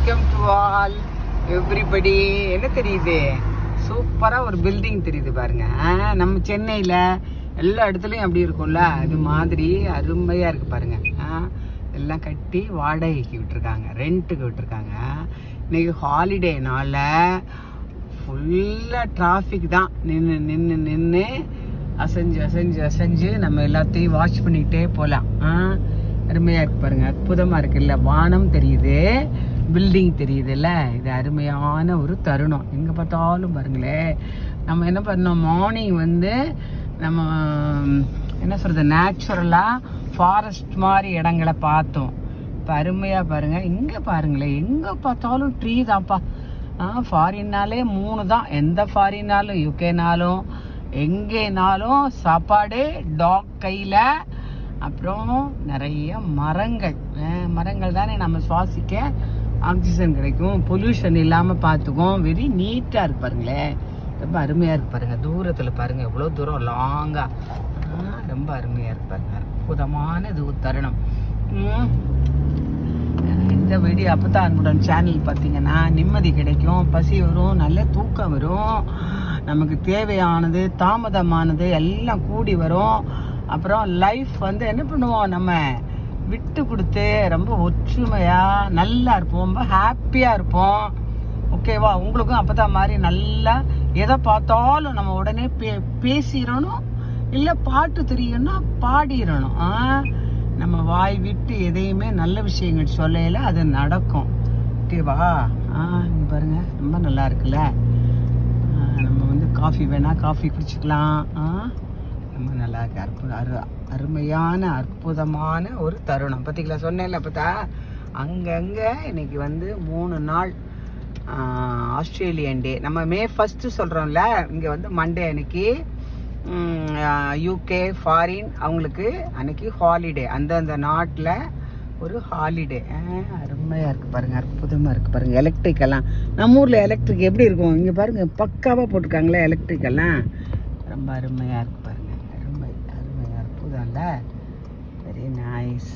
Welcome to all everybody. என்ன தெரியுது? சூப்பரா ஒரு பில்டிங் தெரியுது பாருங்க. நம்ம சென்னையில எல்லா இடத்துலயும் அப்படி இருக்கும்ல, அது மாதிரி அருமையா இருக்கு பாருங்க. எல்லாம் கட்டி வாடகைக்கு விட்டுருக்காங்க, ரெண்ட்டுக்கு விட்டுருக்காங்க. இன்னைக்கு ஹாலிடேனால ஃபுல்லா டிராஃபிக் தான். நின்று நின்று நின்று அசைஞ்சு அசைஞ்சு அசைஞ்சு நம்ம எல்லாத்தையும் வாட்ச் பண்ணிக்கிட்டே போகலாம். அருமையா இருக்கு பாருங்க, அற்புதமா இருக்குல்ல. வானம் தெரியுது, பில்டிங் தெரியுதுல்ல. இது அருமையான ஒரு தருணம். எங்க பார்த்தாலும் பாருங்களேன். நம்ம என்ன பண்ணோம், மார்னிங் வந்து நம்ம என்ன சொல்றது, நேச்சுரலா ஃபாரஸ்ட் மாதிரி இடங்களை பார்த்தோம். இப்போ அருமையா பாருங்க, இங்க பாருங்களேன், எங்க பார்த்தாலும் ட்ரீ தான்ப்பா. ஃபாரின்னாலே 3 தான். எந்த ஃபாரின்னாலும், யூகேனாலும் எங்கேனாலும் சாப்பாடு, டாக் கையில, அப்புறம் நிறைய மரங்கள். மரங்கள் தானே நம்ம சுவாசிக்க ஆக்சிஜன் கிடைக்கும், பொல்யூஷன் இல்லாம பார்த்துக்கும். வெரி நீட்டா இருக்கு பாருங்களேன், ரொம்ப அருமையா இருக்கு பாருங்க. தூரத்துல பாருங்க, எவ்வளவு தூரம் லாங்கா, ரொம்ப அருமையா இருக்கு பாருங்க. அற்புதமான இது ஒரு தருணம். இந்த வீடியோ அப்பதான் அன்புடன் சேனல் பார்த்தீங்கன்னா நிம்மதி கிடைக்கும், பசி வரும், நல்ல தூக்கம் வரும், நமக்கு தேவையானது தாமதமானது எல்லாம் கூடி வரும். அப்புறம் லைஃப் வந்து என்ன பண்ணுவோம், நம்ம விட்டு கொடுத்து ரொம்ப ஒற்றுமையா நல்லா இருப்போம், ரொம்ப ஹாப்பியா இருப்போம். ஓகேவா? உங்களுக்கும் அப்பதான் மாதிரி நல்லா எதை பார்த்தாலும் நம்ம உடனே பேசிடணும், இல்ல பாட்டு தெரியணும்னா பாடிடணும். நம்ம வாய் விட்டு எதையுமே நல்ல விஷயங்கள் சொல்லல, அது நடக்கும். ஓகேவா? பாருங்க, ரொம்ப நல்லா இருக்குல்ல. நம்ம வந்து காஃபி வேணா காஃபி குடிச்சுக்கலாம். ரொம்ப நல்லா இருக்கு. அருமையான அற்புதமான ஒரு தருணம். பார்த்தீங்களா? சொன்னேன்ல பார்த்தா, அங்கங்க இன்னைக்கு வந்து 3 நாள் ஆஸ்திரேலியன் டே. நம்ம மே 1 சொல்றோம்ல, இங்க வந்து மண்டே அன்னைக்கு யூகே ஃபாரின் அவங்களுக்கு அன்னைக்கு ஹாலிடே, அந்தந்த நாட்டில் ஒரு ஹாலிடே. அருமையா இருக்கு பாருங்க, அற்புதமா இருக்கு பாருங்க. எலக்ட்ரிக் எல்லாம் நம்ம ஊர்ல எலக்ட்ரிக் எப்படி இருக்கும், இங்க பாருங்க பக்காவா போட்டிருக்காங்களே எலக்ட்ரிக் எல்லாம். ரொம்ப அருமையா இருக்கு பாருங்க, அருமை அருமை அற்புதம் இல்ல. Very nice.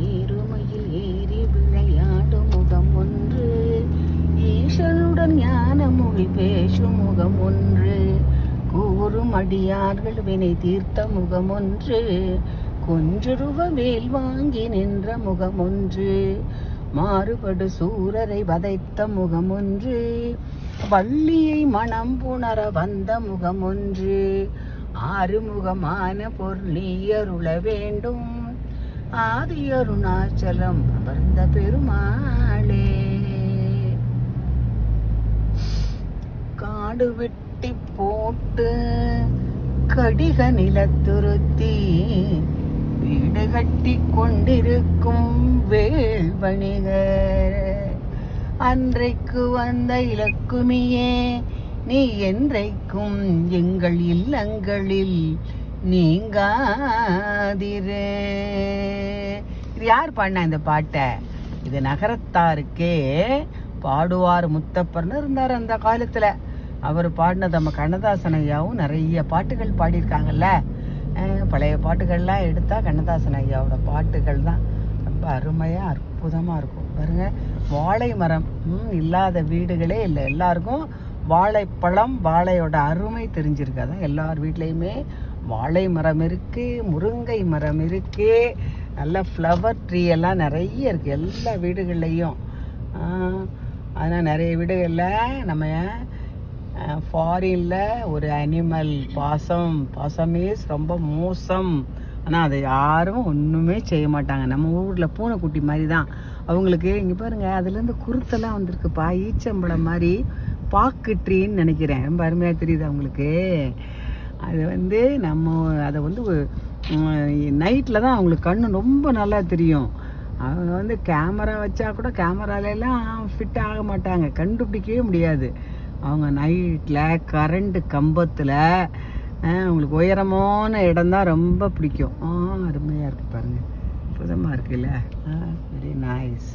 ஏறுமையில் ஏறி விளையாடும் முகம் ஒன்று, ஈசனுடன் ஞான மொழி பேசும் முகம் ஒன்று, கூறும் அடியார்கள் வினை தீர்த்த முகம் ஒன்று, கொஞ்சுருவ வேல் வாங்கி நின்ற முகம் ஒன்று, மாறுபடு சூரரை வதைத்த முகம் ஒன்று, வள்ளியை மனம் புணர வந்த முகம் ஒன்று, ஆறுமுகமான பொருளி அருள வேண்டும், ஆதி அருணாச்சலம் அமர்ந்த பெருமாளே. காடு வெட்டி போட்டு கடிக நிலத்துருத்தி வீடு கட்டி கொண்டிருக்கும் வேள் வணிகர், அன்றைக்கு வந்த இலக்குமியே நீ என்றைக்கும் எங்கள் இல்லங்களில் நீங்காதிரு. இது யார் பாடினா இந்த பாட்டை? இது நகரத்தாருக்கே பாடுவார் முத்தப்பர்னு இருந்தார் அந்த காலத்துல. அவர் பாடினது நம்ம கண்ணதாசன் ஐயாவும் நிறைய பாட்டுகள் பாடியிருக்காங்கல்ல. பழைய பாட்டுகள்லாம் எடுத்தா கண்ணதாசன் ஐயாவோட பாட்டுகள் தான் ரொம்ப அருமையா அற்புதமா இருக்கும் பாருங்க. வாழை மரம் இல்லாத வீடுகளே இல்லை. எல்லாருக்கும் வாழைப்பழம், வாழையோட அருமை தெரிஞ்சிருக்கு. அதான் எல்லார் வீட்லையுமே வாழை மரம் இருக்கு, முருங்கை மரம் இருக்கு, நல்ல ஃப்ளவர் ட்ரீ எல்லாம் நிறைய இருக்கு எல்லா வீடுகள்லையும். ஆனால் நிறைய வீடுகளில் நம்ம ஃபாரின்ல ஒரு அனிமல் பாசம் இஸ் ரொம்ப மோசம். ஆனால் அதை யாரும் ஒன்றுமே செய்ய மாட்டாங்க. நம்ம ஊரில் பூனைக்குட்டி மாதிரி தான் அவங்களுக்கு. இங்கே பாருங்க, அதுலேருந்து குருத்தெல்லாம் வந்திருக்குப்பா, ஈச்சம்பழம் மாதிரி, பாக்கு ட்ரீன்னு நினைக்கிறேன். ரொம்ப அருமையாக தெரியுது அவங்களுக்கு. அது வந்து நம்ம அதை வந்து நைட்டில் தான் அவங்களுக்கு கண்ணு ரொம்ப நல்லா தெரியும். அவங்க வந்து கேமரா வச்சா கூட கேமராலெல்லாம் ஃபிட் ஆக மாட்டாங்க, கண்டுபிடிக்கவே முடியாது. அவங்க நைட்டில் கரண்ட் கம்பத்தில் அவங்களுக்கு உயரமான இடம் தான் ரொம்ப பிடிக்கும். அருமையாக இருக்குது பாருங்கள், அற்புதமாக இருக்குல்ல. Very nice.